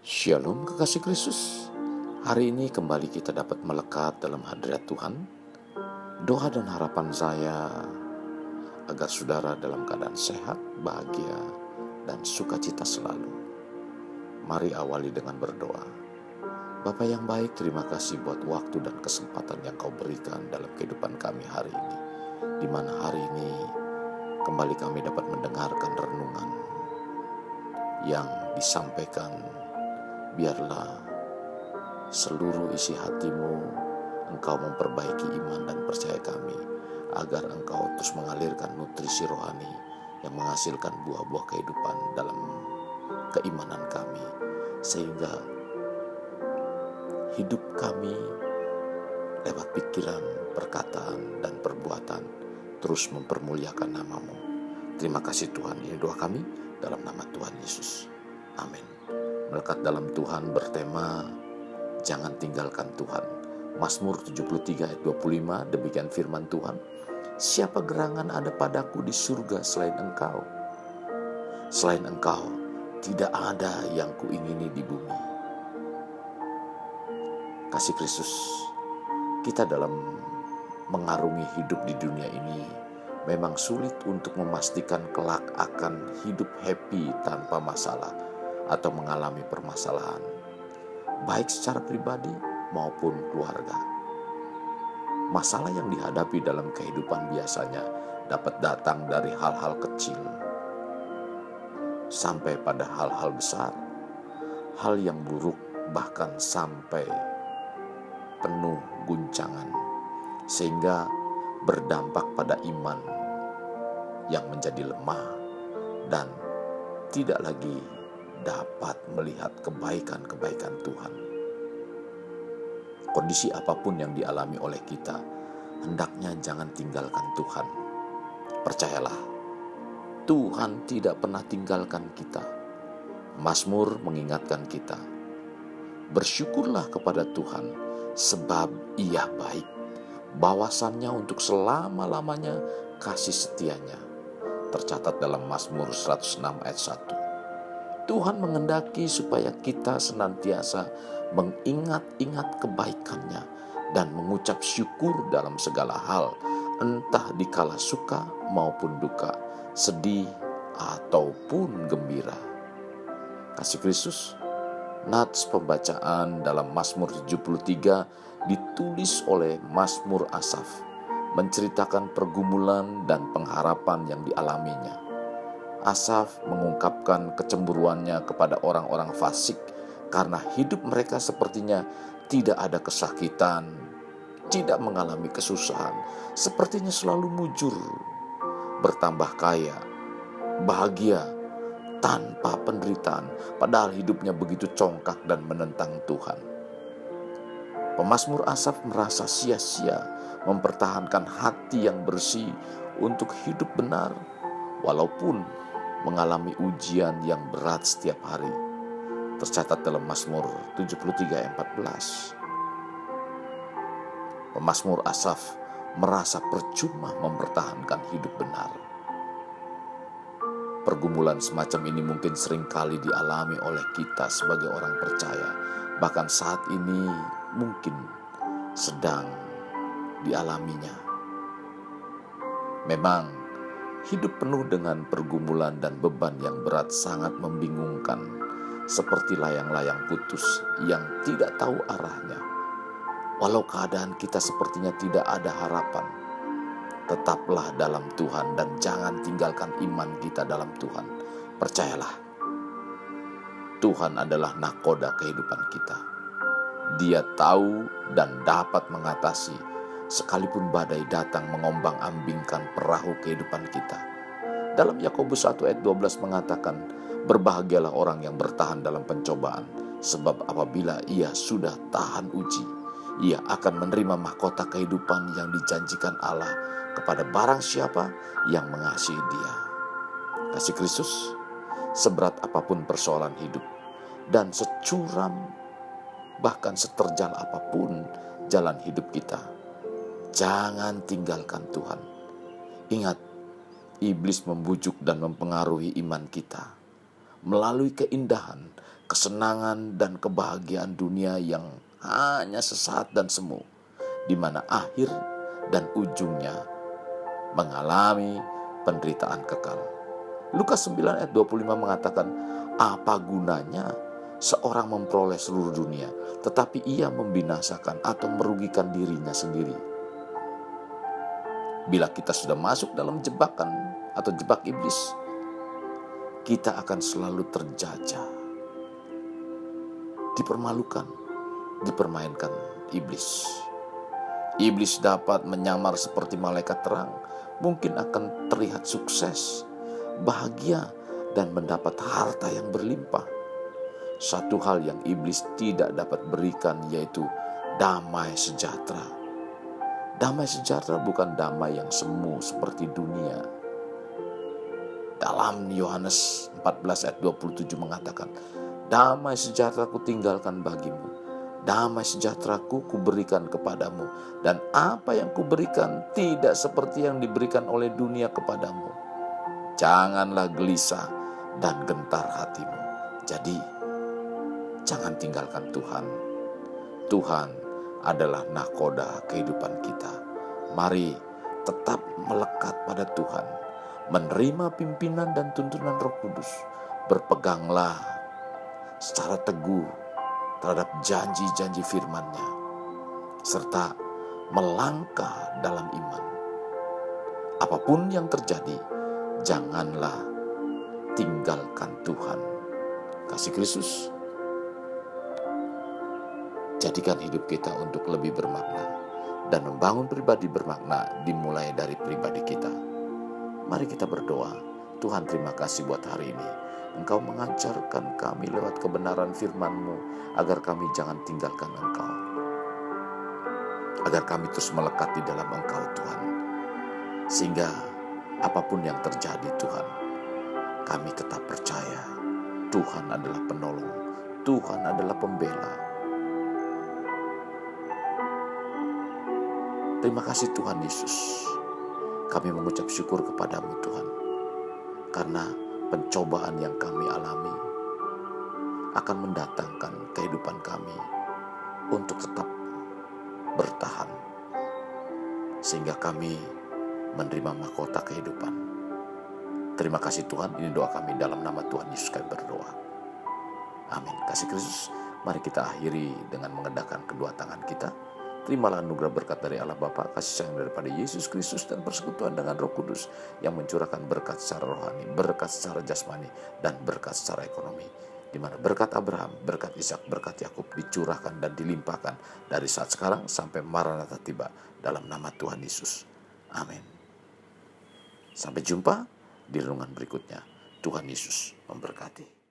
Shalom kekasih Kristus. Hari ini kembali kita dapat melekat dalam hadirat Tuhan. Doa dan harapan saya agar saudara dalam keadaan sehat, bahagia, dan sukacita selalu. Mari awali dengan berdoa. Bapa yang baik, terima kasih buat waktu dan kesempatan yang Kau berikan dalam kehidupan kami hari ini, di mana hari ini kembali kami dapat mendengarkan renungan yang disampaikan. Biarlah seluruh isi hatimu Engkau memperbaiki iman dan percaya kami, agar Engkau terus mengalirkan nutrisi rohani yang menghasilkan buah-buah kehidupan dalam keimanan kami, sehingga hidup kami lewat pikiran, perkataan, dan perbuatan terus mempermuliakan nama-Mu. Terima kasih Tuhan, ini doa kami dalam nama Tuhan Yesus. Amin. Melekat dalam Tuhan bertema jangan tinggalkan Tuhan. Mazmur 73 ayat 25, demikian firman Tuhan. Siapa gerangan ada padaku di surga selain Engkau? Selain Engkau tidak ada yang kuingini di bumi. Kasih Kristus, kita dalam mengarungi hidup di dunia ini memang sulit untuk memastikan kelak akan hidup happy tanpa masalah atau mengalami permasalahan, baik secara pribadi maupun keluarga. Masalah yang dihadapi dalam kehidupan biasanya dapat datang dari hal-hal kecil sampai pada hal-hal besar, hal yang buruk bahkan sampai penuh guncangan, sehingga berdampak pada iman yang menjadi lemah dan tidak lagi dapat melihat kebaikan-kebaikan Tuhan. Kondisi apapun yang dialami oleh kita, hendaknya jangan tinggalkan Tuhan. Percayalah, Tuhan tidak pernah tinggalkan kita. Mazmur mengingatkan kita, bersyukurlah kepada Tuhan sebab Ia baik. Bawasannya untuk selama-lamanya kasih setianya. Tercatat dalam Mazmur 106 ayat 1. Tuhan mengendaki supaya kita senantiasa mengingat-ingat kebaikannya dan mengucap syukur dalam segala hal, entah dikala suka maupun duka, sedih ataupun gembira. Kasih Kristus, nats pembacaan dalam Mazmur 73 ditulis oleh Mazmur Asaf, menceritakan pergumulan dan pengharapan yang dialaminya. Asaf mengungkapkan kecemburuannya kepada orang-orang fasik karena hidup mereka sepertinya tidak ada kesakitan, tidak mengalami kesusahan, sepertinya selalu mujur, bertambah kaya, bahagia, tanpa penderitaan, padahal hidupnya begitu congkak dan menentang Tuhan. Pemazmur Asaf merasa sia-sia mempertahankan hati yang bersih untuk hidup benar, walaupun mengalami ujian yang berat setiap hari. Tercatat dalam Mazmur 73 ayat 14. Pemazmur Asaf merasa percuma mempertahankan hidup benar. Pergumulan semacam ini mungkin seringkali dialami oleh kita sebagai orang percaya. Bahkan saat ini mungkin sedang dialaminya. Memang hidup penuh dengan pergumulan dan beban yang berat sangat membingungkan, seperti layang-layang putus yang tidak tahu arahnya. Walau keadaan kita sepertinya tidak ada harapan, tetaplah dalam Tuhan dan jangan tinggalkan iman kita dalam Tuhan. Percayalah, Tuhan adalah nakoda kehidupan kita. Dia tahu dan dapat mengatasi sekalipun badai datang mengombang-ambingkan perahu kehidupan kita. Dalam Yakobus 1 ayat 12 mengatakan, berbahagialah orang yang bertahan dalam pencobaan, sebab apabila ia sudah tahan uji, ia akan menerima mahkota kehidupan yang dijanjikan Allah kepada barang siapa yang mengasihi Dia. Kasih Kristus, seberat apapun persoalan hidup dan securam bahkan seterjal apapun jalan hidup kita, jangan tinggalkan Tuhan. Ingat, iblis membujuk dan mempengaruhi iman kita melalui keindahan, kesenangan dan kebahagiaan dunia yang hanya sesaat dan semu, di mana akhir dan ujungnya mengalami penderitaan kekal. Lukas 9 ayat 25 mengatakan, apa gunanya seorang memperoleh seluruh dunia, tetapi ia membinasakan atau merugikan dirinya sendiri. Bila kita sudah masuk dalam jebakan atau jebak iblis, kita akan selalu terjajah, dipermalukan, dipermainkan iblis. Iblis dapat menyamar seperti malaikat terang, mungkin akan terlihat sukses, bahagia, dan mendapat harta yang berlimpah. Satu hal yang iblis tidak dapat berikan yaitu damai sejahtera. Damai sejahtera bukan damai yang semu seperti dunia. Dalam Yohanes 14 ayat 27 mengatakan, damai sejahtera ku tinggalkan bagimu, damai sejahtera ku berikan kepadamu, dan apa yang kuberikan tidak seperti yang diberikan oleh dunia kepadamu. Janganlah gelisah dan gentar hatimu. Jadi, jangan tinggalkan Tuhan. Tuhan adalah nahkoda kehidupan kita. Mari tetap melekat pada Tuhan, menerima pimpinan dan tuntunan Roh Kudus. Berpeganglah secara teguh terhadap janji-janji firman-Nya, serta melangkah dalam iman. Apapun yang terjadi, janganlah tinggalkan Tuhan. Kasih Kristus, jadikan hidup kita untuk lebih bermakna, dan membangun pribadi bermakna dimulai dari pribadi kita. Mari kita berdoa. Tuhan, terima kasih buat hari ini. Engkau mengajarkan kami lewat kebenaran firman-Mu, agar kami jangan tinggalkan Engkau, agar kami terus melekat di dalam Engkau Tuhan, sehingga apapun yang terjadi Tuhan, kami tetap percaya Tuhan adalah penolong, Tuhan adalah pembela. Terima kasih Tuhan Yesus. Kami mengucap syukur kepadamu Tuhan, karena pencobaan yang kami alami akan mendatangkan kehidupan kami untuk tetap bertahan, sehingga kami menerima mahkota kehidupan. Terima kasih Tuhan, ini doa kami dalam nama Tuhan Yesus kami berdoa. Amin. Kasih Kristus, mari kita akhiri dengan mengendahkan kedua tangan kita. Terimalah anugerah berkat dari Allah Bapa, kasih sayang daripada Yesus Kristus, dan persekutuan dengan Roh Kudus yang mencurahkan berkat secara rohani, berkat secara jasmani, dan berkat secara ekonomi. Di mana berkat Abraham, berkat Ishak, berkat Yakub dicurahkan dan dilimpahkan dari saat sekarang sampai Maranatha tiba, dalam nama Tuhan Yesus. Amin. Sampai jumpa di renungan berikutnya. Tuhan Yesus memberkati.